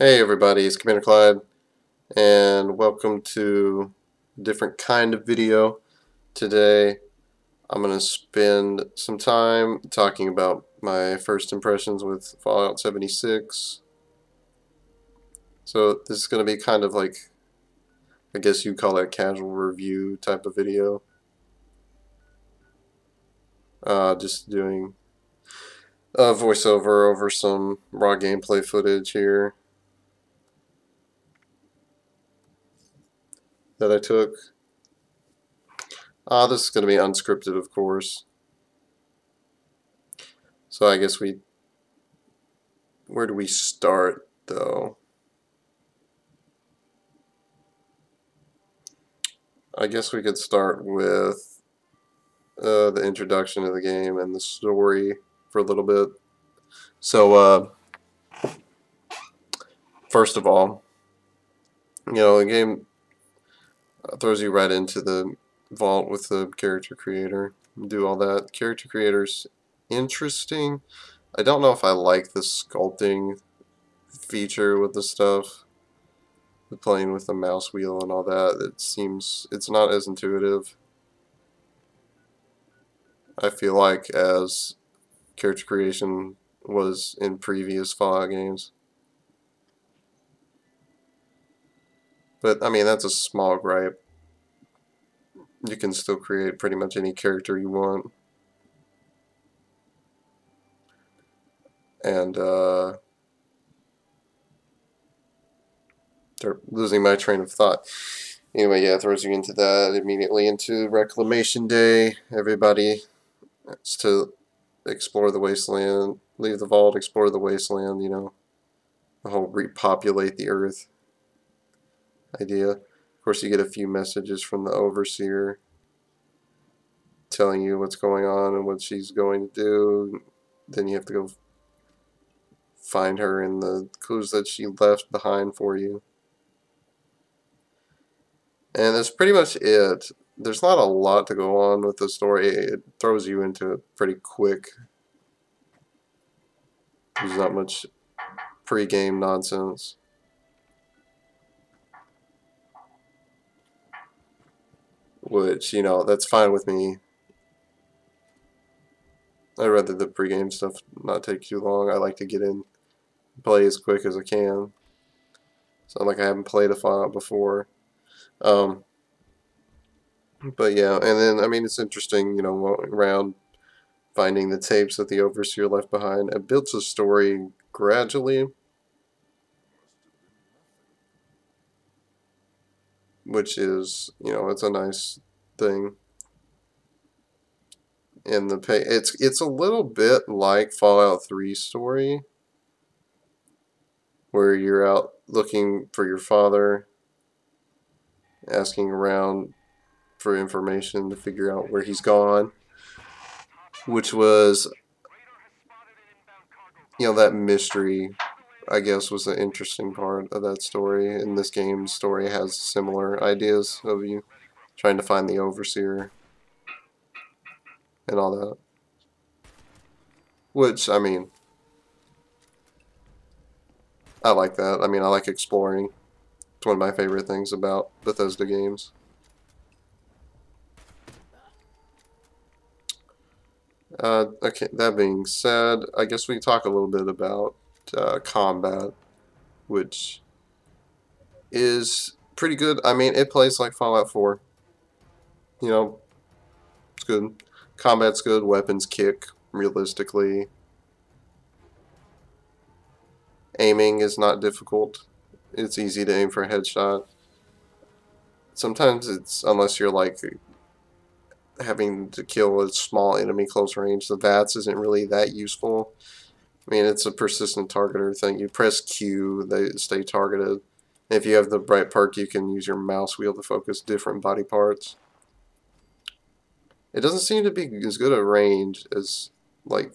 Hey everybody, it's Commander Clyde, and welcome to a different kind of video. Today, I'm going to spend some time talking about my first impressions with Fallout 76. So this is going to be kind of like, I guess you'd call it a casual review type of video. Just doing a voiceover over some raw gameplay footage here that I took. This is going to be unscripted, of course. So I guess where do we start though? I guess we could start with the introduction of the game and the story for a little bit. So, first of all, the game throws you right into the vault with the character creator. Do all that. Character creator's interesting. I don't know if I like the sculpting feature with the stuff. The playing with the mouse wheel and all that. It's not as intuitive. I feel like as character creation was in previous Fallout games. But, I mean, that's a small gripe. You can still create pretty much any character you want. And, they're losing my train of thought. Anyway, yeah, it throws you into that, immediately into Reclamation Day. Everybody has to explore the wasteland, leave the vault, explore the wasteland, the whole repopulate the earth idea. Of course, you get a few messages from the Overseer telling you what's going on and what she's going to do. Then you have to go find her in the clues that she left behind for you. And that's pretty much it. There's not a lot to go on with the story. It throws you into it pretty quick. There's not much pre-game nonsense. Which, that's fine with me. I'd rather the pre-game stuff not take too long. I like to get in, play as quick as I can. Sound like I haven't played a Fallout before. But yeah, and then, I mean, it's interesting, around finding the tapes that the Overseer left behind. It builds a story gradually, which is, it's a nice thing. And it's a little bit like Fallout 3 story, where you're out looking for your father, asking around for information to figure out where he's gone, which was, that mystery, I guess, was the interesting part of that story. And this game's story has similar ideas of you trying to find the Overseer and all that. Which, I mean, I like that. I mean, I like exploring. It's one of my favorite things about Bethesda games. Okay, that being said, I guess we can talk a little bit about combat, which is pretty good. I mean, it plays like Fallout 4. It's good. Combat's good. Weapons kick realistically. Aiming is not difficult. It's easy to aim for a headshot. Sometimes it's, unless you're like having to kill a small enemy close range, the VATS isn't really that useful. I mean, it's a persistent targeter thing. You press Q, they stay targeted. If you have the right perk, you can use your mouse wheel to focus different body parts. It doesn't seem to be as good a range as, like,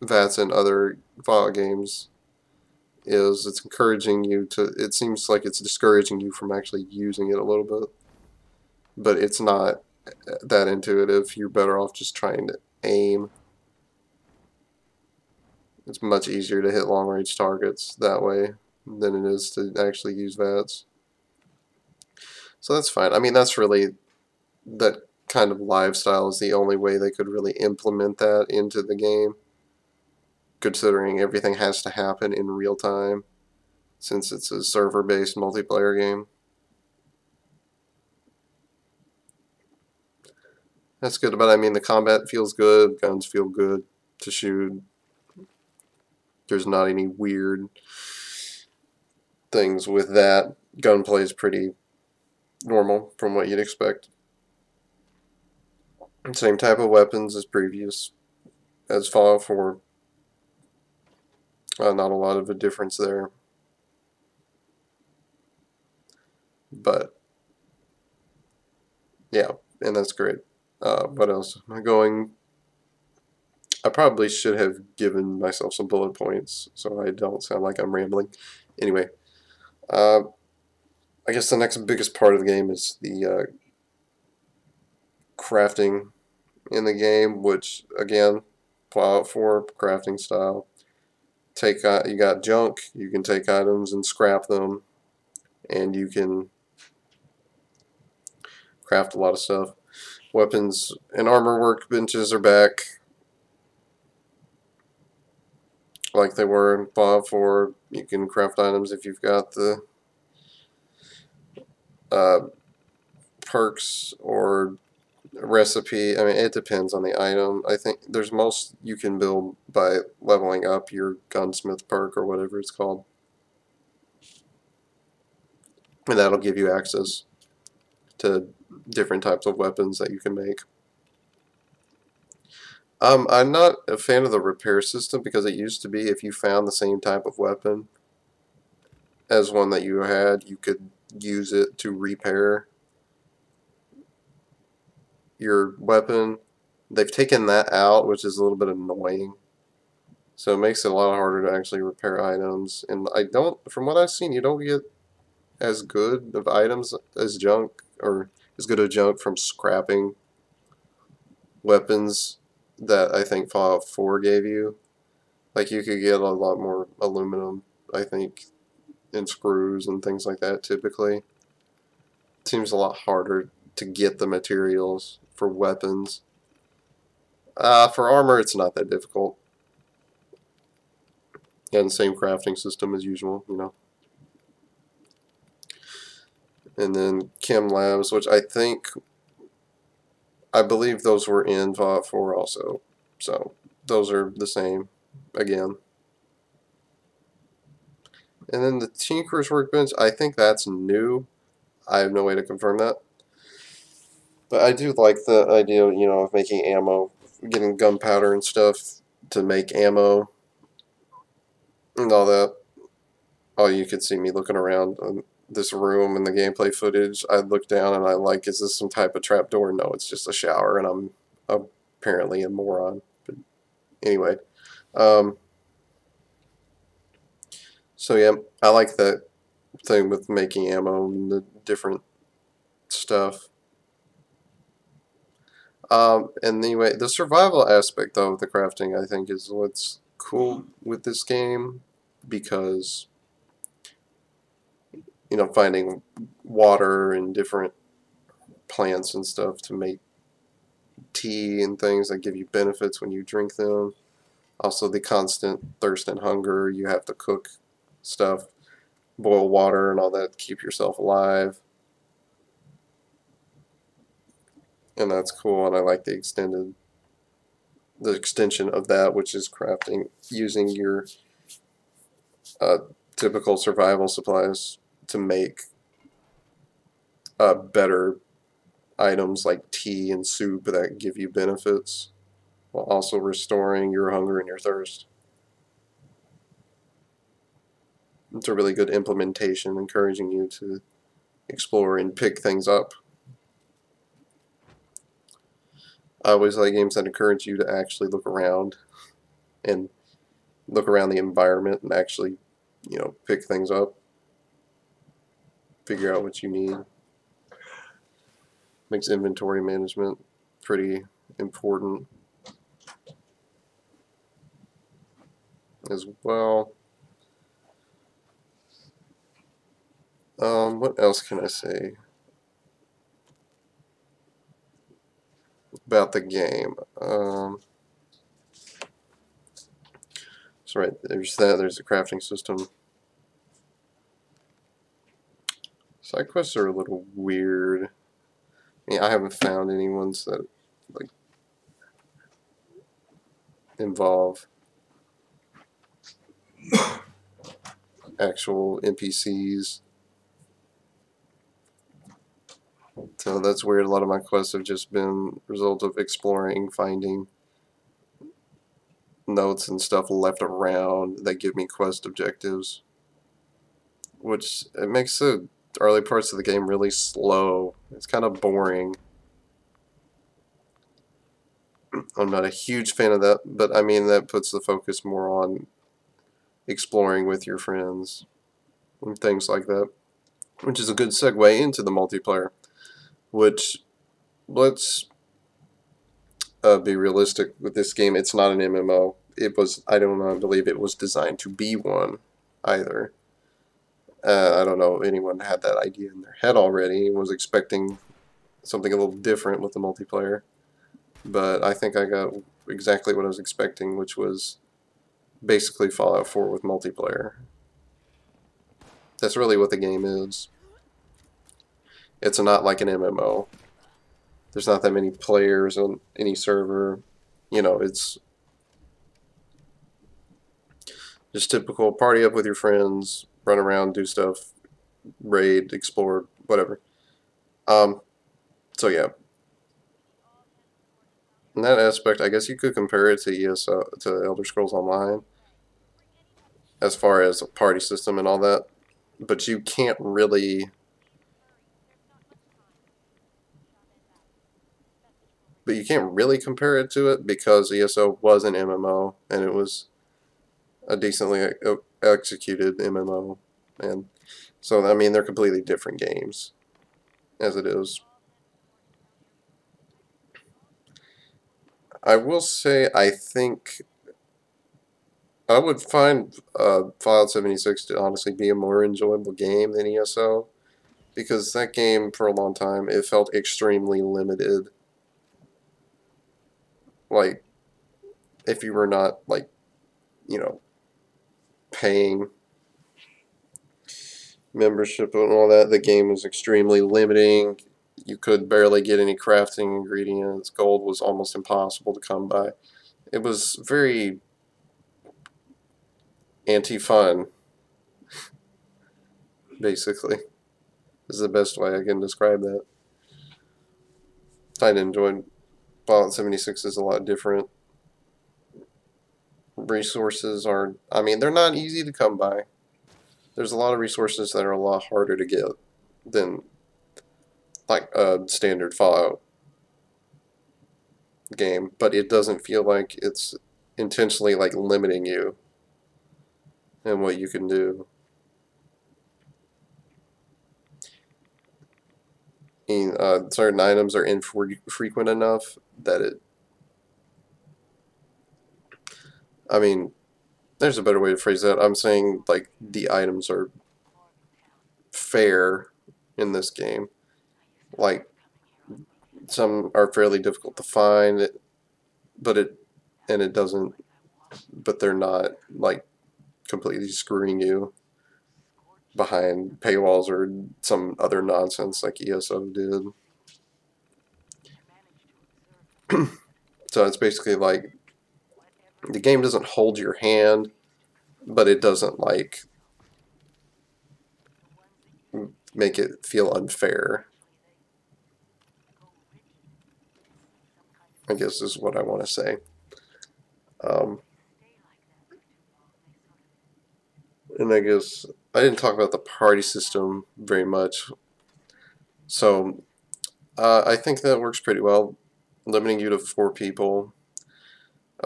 VATS in other Fallout games is. It's encouraging you to, it seems like it's discouraging you from actually using it a little bit. But it's not that intuitive. You're better off just trying to aim. It's much easier to hit long range targets that way, than it is to actually use VATS. So that's fine. I mean, that's really, that kind of lifestyle is the only way they could really implement that into the game, considering everything has to happen in real time since it's a server-based multiplayer game. That's good, but I mean, the combat feels good, guns feel good to shoot. There's not any weird things with that. Gunplay is pretty normal from what you'd expect. Same type of weapons as previous, as Fallout 4. Not a lot of a difference there. But, yeah, and that's great. What else? I probably should have given myself some bullet points so I don't sound like I'm rambling. Anyway, I guess the next biggest part of the game is the crafting in the game, which, again, Fallout 4 crafting style. You got junk, you can take items and scrap them, and you can craft a lot of stuff. Weapons and armor workbenches are back like they were in Fallout 4. You can craft items if you've got the perks or recipe. I mean, it depends on the item. I think there's most you can build by leveling up your gunsmith perk or whatever it's called. And that'll give you access to different types of weapons that you can make. I'm not a fan of the repair system because it used to be if you found the same type of weapon as one that you had, you could use it to repair your weapon. They've taken that out, which is a little bit annoying. So it makes it a lot harder to actually repair items. And from what I've seen, you don't get as good of items as junk, or as good of junk from scrapping weapons that I think Fallout 4 gave you. Like, you could get a lot more aluminum, I think, and screws and things like that typically. It seems a lot harder to get the materials for weapons. For armor, it's not that difficult. And same crafting system as usual, you know. And then Chem Labs, which I believe those were in Fallout 4 also. So, those are the same, again. And then the Tinker's Workbench, I think that's new. I have no way to confirm that. But I do like the idea, you know, of making ammo, getting gunpowder and stuff to make ammo and all that. Oh, you could see me looking around this room in the gameplay footage. I look down and I'm like, is this some type of trapdoor? No, it's just a shower, and I'm apparently a moron. But anyway, so yeah, I like that thing with making ammo and the different stuff. And anyway, the survival aspect though of the crafting, I think, is what's cool with this game, because, you know, finding water and different plants and stuff to make tea and things that give you benefits when you drink them. Also, the constant thirst and hunger. You have to cook stuff, boil water and all that to keep yourself alive. And that's cool, and I like the extension of that, which is crafting using your typical survival supplies to make better items like tea and soup that give you benefits, while also restoring your hunger and your thirst. It's a really good implementation, encouraging you to explore and pick things up. I always like games that encourage you to actually look around and look around the environment and actually, you know, pick things up, figure out what you need. Makes inventory management pretty important as well. What else can I say about the game? So right, there's that. There's the crafting system. Side quests are a little weird. I mean, I haven't found any ones that like involve actual NPCs. So that's weird. A lot of my quests have just been a result of exploring, finding notes and stuff left around that give me quest objectives, which it makes the early parts of the game really slow. It's kind of boring. I'm not a huge fan of that, but I mean that puts the focus more on exploring with your friends and things like that, which is a good segue into the multiplayer, which, let's be realistic with this game. It's not an MMO. It was, I do not believe it was designed to be one either. I don't know if anyone had that idea in their head already and was expecting something a little different with the multiplayer. But I think I got exactly what I was expecting, which was basically Fallout 4 with multiplayer. That's really what the game is. It's not like an MMO. There's not that many players on any server. You know, it's just typical party up with your friends, run around, do stuff, raid, explore, whatever. So yeah. In that aspect, I guess you could compare it to to Elder Scrolls Online, as far as a party system and all that. But you can't really. But you can't really compare it to it because ESO was an MMO and it was a decently executed MMO, and so I mean they're completely different games as it is. I will say I think I would find Fallout 76 to honestly be a more enjoyable game than ESO, because that game for a long time it felt extremely limited. Like if you were not like, you know, paying membership and all that, the game was extremely limiting. You could barely get any crafting ingredients. Gold was almost impossible to come by. It was very anti-fun, basically. Is the best way I can describe that. I enjoyed Fallout 76 is a lot different. Resources are, I mean, they're not easy to come by. There's a lot of resources that are a lot harder to get than like a standard Fallout game, but it doesn't feel like it's intentionally like limiting you and what you can do. And, certain items are infrequent enough that it. I mean, there's a better way to phrase that. I'm saying like the items are fair in this game. Like some are fairly difficult to find, but it doesn't. But they're not like completely screwing you behind paywalls or some other nonsense like ESO did. So it's basically like the game doesn't hold your hand, but it doesn't like make it feel unfair, I guess is what I want to say. Um, and I guess I didn't talk about the party system very much. So I think that works pretty well, limiting you to 4 people.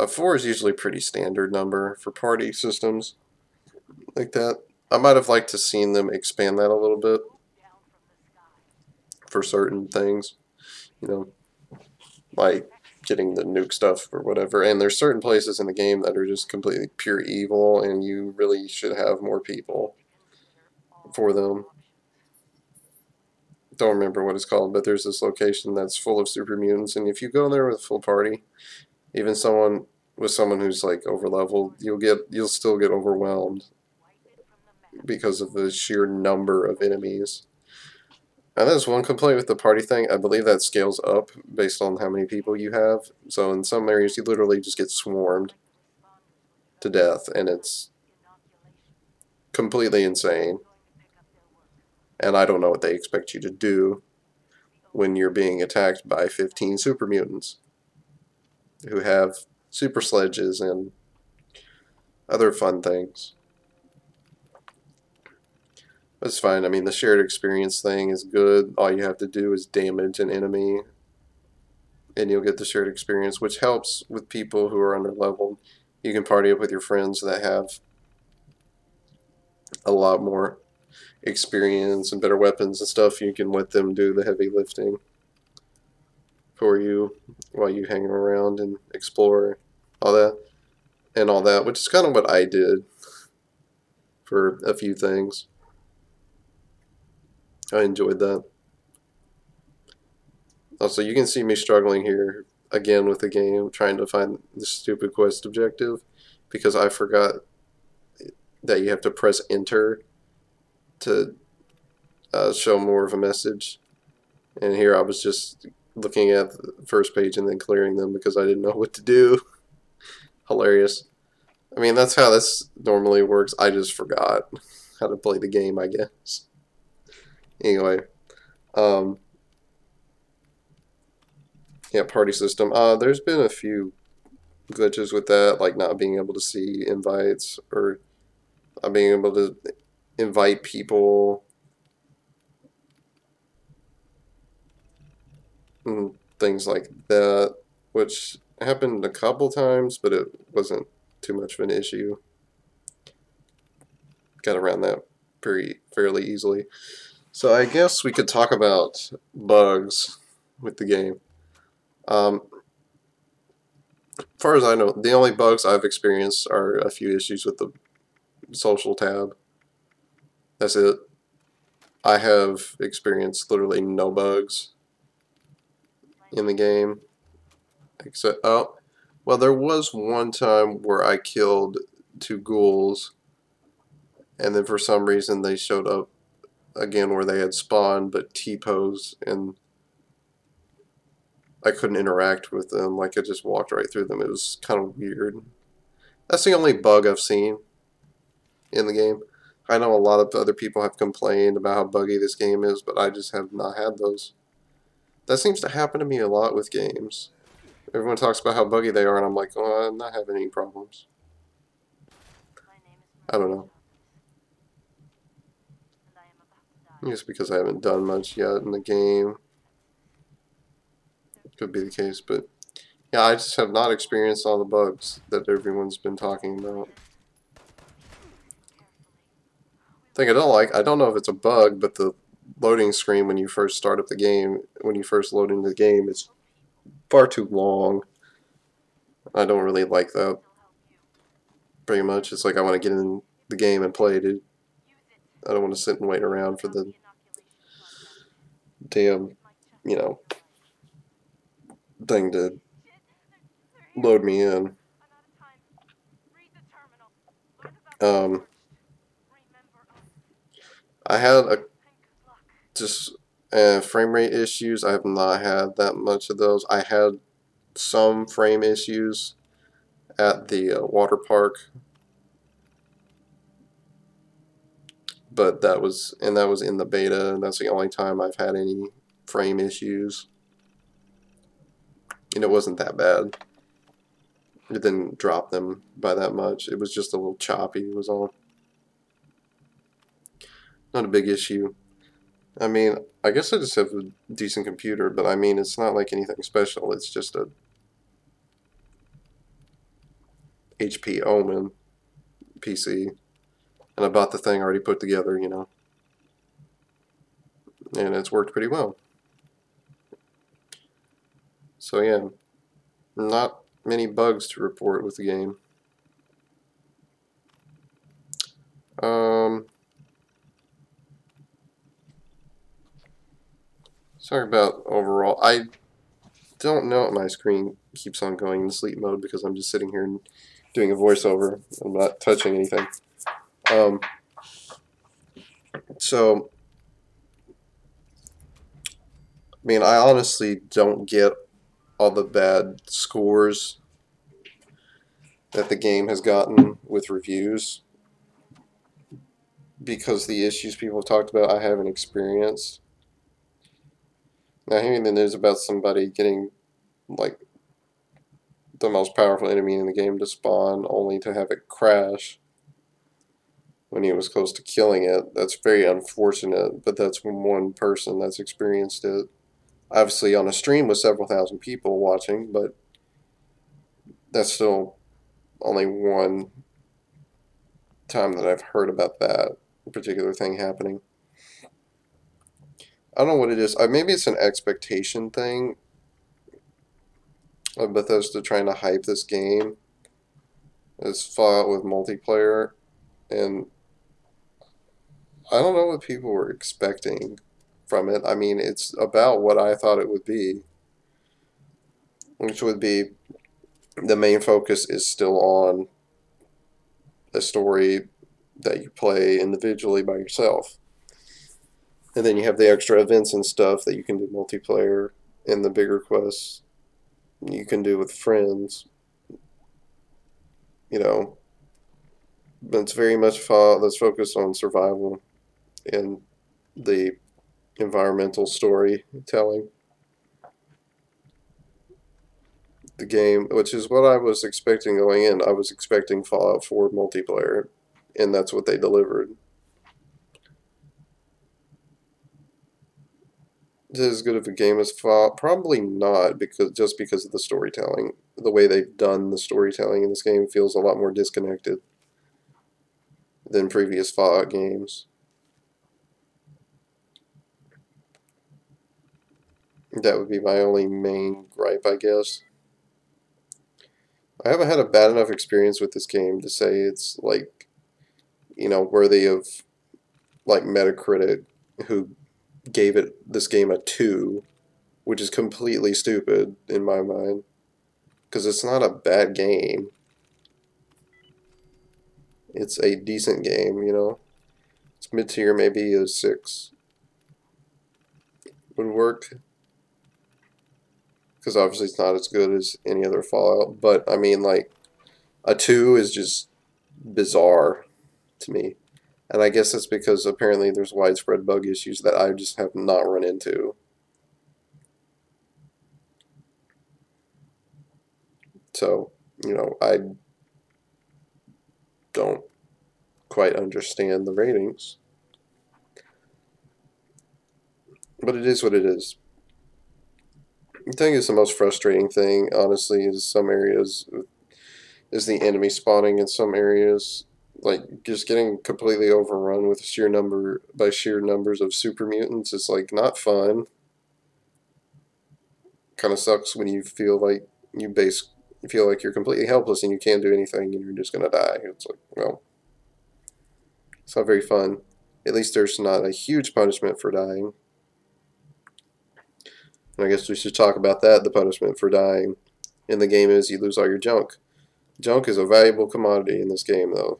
4 is usually a pretty standard number for party systems like that. I might have liked to seen them expand that a little bit for certain things, you know, like getting the nuke stuff or whatever. And there's certain places in the game that are just completely pure evil, and you really should have more people for them. don't remember what it's called, but there's this location that's full of super mutants, and if you go there with a full party, even someone who's like over leveled, you'll still get overwhelmed because of the sheer number of enemies. And that's one complaint with the party thing. I believe that scales up based on how many people you have. So in some areas you literally just get swarmed to death, and it's completely insane. And I don't know what they expect you to do when you're being attacked by 15 super mutants who have super sledges and other fun things. It's fine. I mean, the shared experience thing is good. All you have to do is damage an enemy, and you'll get the shared experience, which helps with people who are underleveled. You can party up with your friends that have a lot more experience and better weapons and stuff. You can let them do the heavy lifting for you while you hang around and explore all that, which is kind of what I did for a few things. I enjoyed that. Also, you can see me struggling here again with the game, trying to find the stupid quest objective, because I forgot that you have to press enter to show more of a message. And here I was just looking at the first page and then clearing them because I didn't know what to do. Hilarious. I mean, that's how this normally works. I just forgot how to play the game, I guess. Anyway, yeah, party system. There's been a few glitches with that, like not being able to see invites or not being able to invite people and things like that, which happened a couple times, but it wasn't too much of an issue. Got around that fairly easily. So I guess we could talk about bugs with the game. As far as I know, the only bugs I've experienced are a few issues with the social tab. That's it. I have experienced literally no bugs in the game. Except, oh, well, there was one time where I killed 2 ghouls, and then for some reason they showed up again where they had spawned, but T-pose, and I couldn't interact with them. Like, I just walked right through them. It was kind of weird. That's the only bug I've seen in the game. I know a lot of other people have complained about how buggy this game is, but I just have not had those. That seems to happen to me a lot with games. Everyone talks about how buggy they are, and I'm like, oh, I'm not having any problems. I don't know. Just because I haven't done much yet in the game. Could be the case, but yeah, I just have not experienced all the bugs that everyone's been talking about. Thing I don't like, I don't know if it's a bug, but the loading screen when you first start up the game, when you first load into the game, is far too long. I don't really like that. Pretty much, it's like I want to get in the game and play it. I don't want to sit and wait around for the damn, you know, thing to load me in. I had just frame rate issues. I have not had that much of those. I had some frame issues at the water park, but that was in the beta, and that's the only time I've had any frame issues, and it wasn't that bad. It didn't drop them by that much. It was just a little choppy, was all. Not a big issue. I mean, I guess I just have a decent computer, but I mean, it's not like anything special. It's just a HP Omen PC, and I bought the thing already put together, you know, and it's worked pretty well. So yeah, not many bugs to report with the game. Sorry about overall. I don't know what my screen keeps on going in sleep mode because I'm just sitting here and doing a voiceover. I'm not touching anything. Um, so, I mean, I honestly don't get all the bad scores that the game has gotten with reviews because the issues people have talked about I haven't experienced. Now, hearing the news about somebody getting, like, the most powerful enemy in the game to spawn only to have it crash when he was close to killing it, that's very unfortunate, but that's one person that's experienced it. Obviously on a stream with several thousand people watching, but that's still only one time that I've heard about that particular thing happening. I don't know what it is. Maybe it's an expectation thing of Bethesda trying to hype this game as Fallout with multiplayer, and I don't know what people were expecting from it. I mean, it's about what I thought it would be, which would be the main focus is still on a story that you play individually by yourself. And then you have the extra events and stuff that you can do multiplayer, and the bigger quests you can do with friends. You know, but it's very much that's focused on survival and the environmental storytelling. The game, which is what I was expecting going in. I was expecting Fallout 4 multiplayer, and that's what they delivered. Is it as good of a game as Fallout? Probably not, because of the storytelling. The way they've done the storytelling in this game feels a lot more disconnected than previous Fallout games. That would be my only main gripe, I guess. I haven't had a bad enough experience with this game to say it's, like, you know, worthy of, like, Metacritic, who gave this game a 2, which is completely stupid in my mind, because it's not a bad game. It's a decent game, you know. It's mid-tier, maybe a 6 would work, because obviously it's not as good as any other Fallout, but I mean, like, a 2 is just bizarre to me. And I guess that's because apparently there's widespread bug issues that I just have not run into. So, you know, I don't quite understand the ratings. But it is what it is. I think it's the most frustrating thing, honestly, is some areas, is the enemy spawning in some areas. Like, just getting completely overrun with sheer numbers of super mutants is, like, not fun. Kind of sucks when you feel like you feel like you're completely helpless and you can't do anything and you're just gonna die. It's like, well, it's not very fun. At least there's not a huge punishment for dying. And I guess we should talk about that. The punishment for dying in the game is you lose all your junk. Junk is a valuable commodity in this game, though.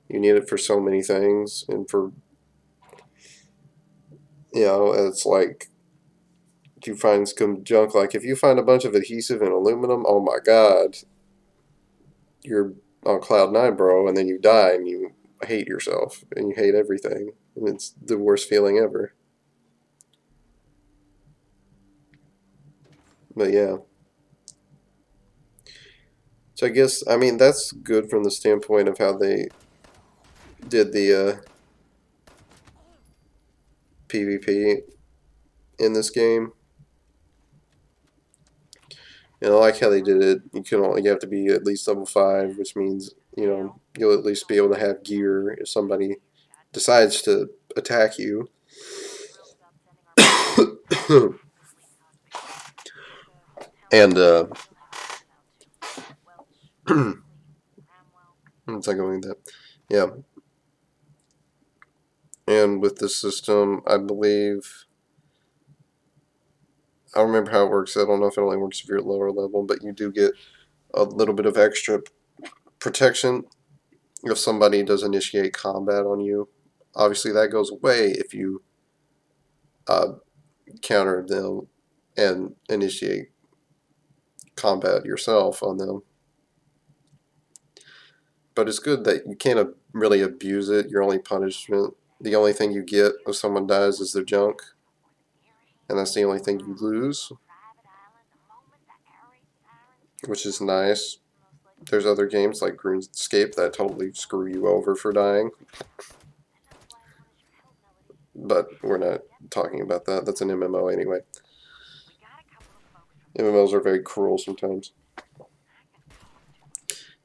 You need it for so many things, and for, you know, it's like, you find some junk, like if you find a bunch of adhesive and aluminum, oh my god, you're on cloud 9, bro, and then you die and you hate yourself and you hate everything, and it's the worst feeling ever. But yeah, so I guess, I mean, that's good from the standpoint of how they did the PvP in this game. And I like how they did it. You have to be at least level 5, which means, you know, you'll at least be able to have gear if somebody decides to attack you. And it's like going that, yeah. And with this system, I believe I don't remember how it works. I don't know if it only works if you're at lower level, but you do get a little bit of extra protection if somebody does initiate combat on you. Obviously, that goes away if you counter them and initiate combat yourself on them. But it's good that you can't really abuse it. Your only punishment, the only thing you get if someone dies is their junk, and that's the only thing you lose, which is nice. There's other games like RuneScape that totally screw you over for dying, but we're not talking about that. That's an MMO anyway. MMOs are very cruel sometimes.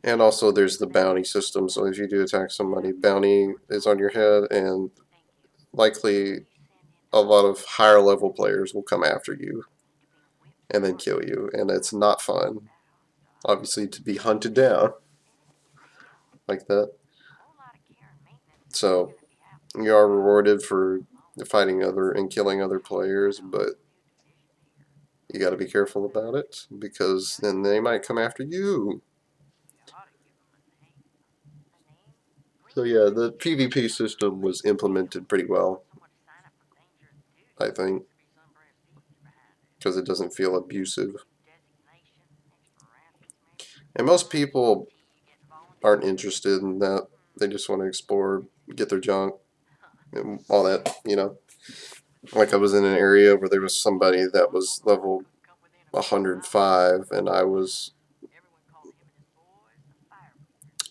And also there's the bounty system, so if you do attack somebody, bounty is on your head, and likely a lot of higher level players will come after you and then kill you, and it's not fun, obviously, to be hunted down like that. So you are rewarded for fighting other and killing other players, but you got to be careful about it, because then they might come after you. So yeah, the PvP system was implemented pretty well, I think, because it doesn't feel abusive. And most people aren't interested in that. They just want to explore, get their junk, and all that, you know. Like I was in an area where there was somebody that was level 105 and I was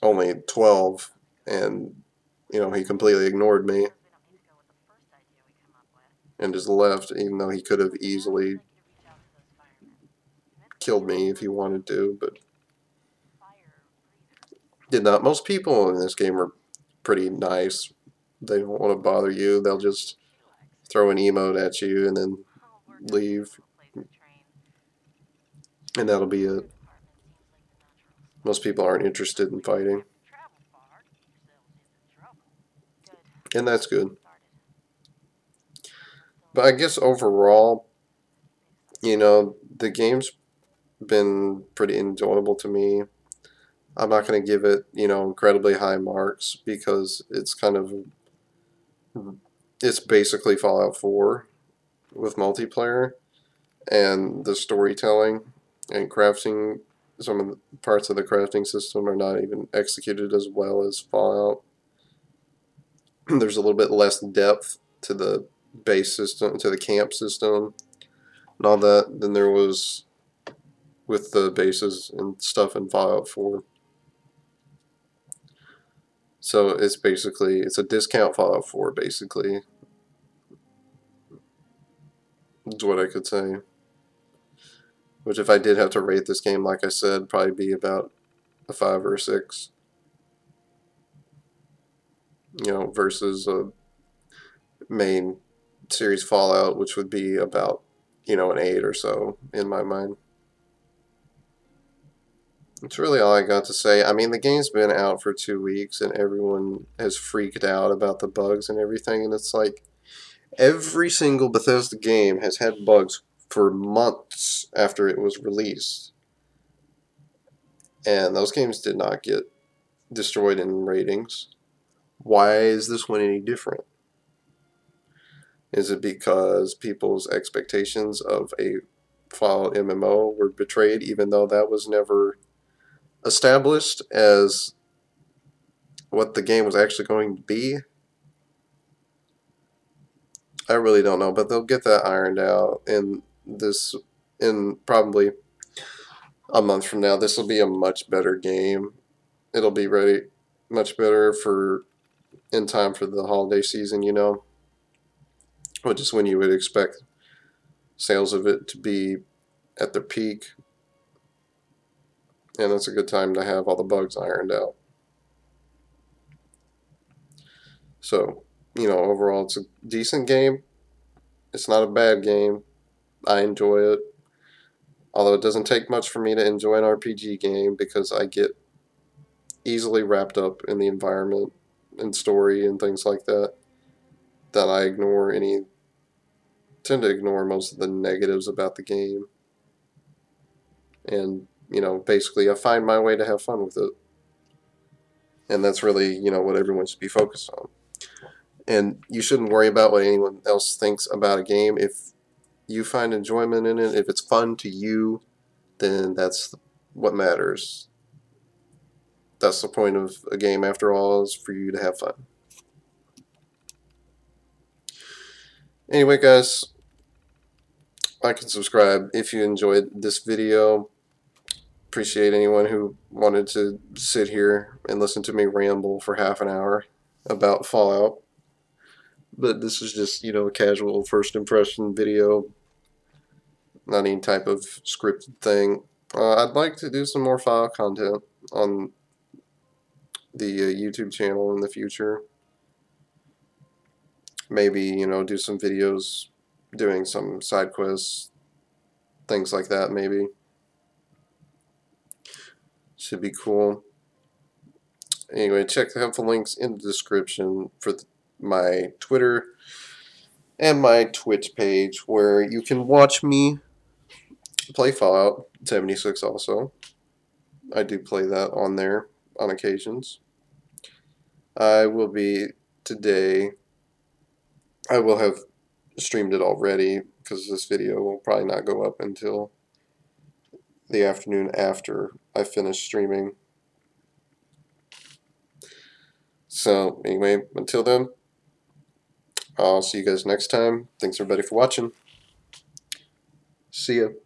only 12, and you know, he completely ignored me and just left, even though he could have easily killed me if he wanted to, but did not. Most people in this game are pretty nice. They don't want to bother you. They'll just throw an emote at you and then leave, and that'll be it. Most people aren't interested in fighting, and that's good. But I guess overall, you know, the game's been pretty enjoyable to me. I'm not going to give it, you know, incredibly high marks, because it's kind of, it's basically Fallout 4 with multiplayer, and the storytelling and crafting, some of the parts of the crafting system are not even executed as well as Fallout. There's a little bit less depth to the base system, to the camp system, and all that than there was with the bases and stuff in Fallout 4. So it's basically, it's a discount Fallout 4, basically, is what I could say. Which, if I did have to rate this game, like I said, probably be about a 5 or a 6. You know, versus a main series Fallout, which would be about, you know, an 8 or so in my mind. That's really all I got to say. I mean, the game's been out for 2 weeks and everyone has freaked out about the bugs and everything, and it's like every single Bethesda game has had bugs for months after it was released, and those games did not get destroyed in ratings. Why is this one any different? Is it because people's expectations of a Fallout MMO were betrayed, even though that was never established as what the game was actually going to be? I really don't know, but they'll get that ironed out in probably a month from now. This will be a much better game. It'll be ready much better for in time for the holiday season, you know, which is when you would expect sales of it to be at their peak, and that's a good time to have all the bugs ironed out. So, you know, overall it's a decent game. It's not a bad game. I enjoy it. Although it doesn't take much for me to enjoy an RPG game, because I get easily wrapped up in the environment and story and things like that, that I ignore any tend to ignore most of the negatives about the game. And, basically I find my way to have fun with it. And that's really, what everyone should be focused on. And you shouldn't worry about what anyone else thinks about a game. If you find enjoyment in it, if it's fun to you, then that's what matters. That's the point of a game, after all, is for you to have fun. Anyway, guys, like and subscribe if you enjoyed this video. Appreciate anyone who wanted to sit here and listen to me ramble for half an hour about Fallout. But this is just, a casual first impression video, not any type of scripted thing. I'd like to do some more Fallout content on the YouTube channel in the future. Maybe, do some videos doing some side quests, things like that, maybe. Should be cool. Anyway, check the helpful links in the description for my Twitter and my Twitch page, where you can watch me play Fallout 76 also. I do play that on there on occasions. I will have streamed it already, because this video will probably not go up until the afternoon after I finish streaming. So anyway, until then, I'll see you guys next time. Thanks everybody for watching. See ya.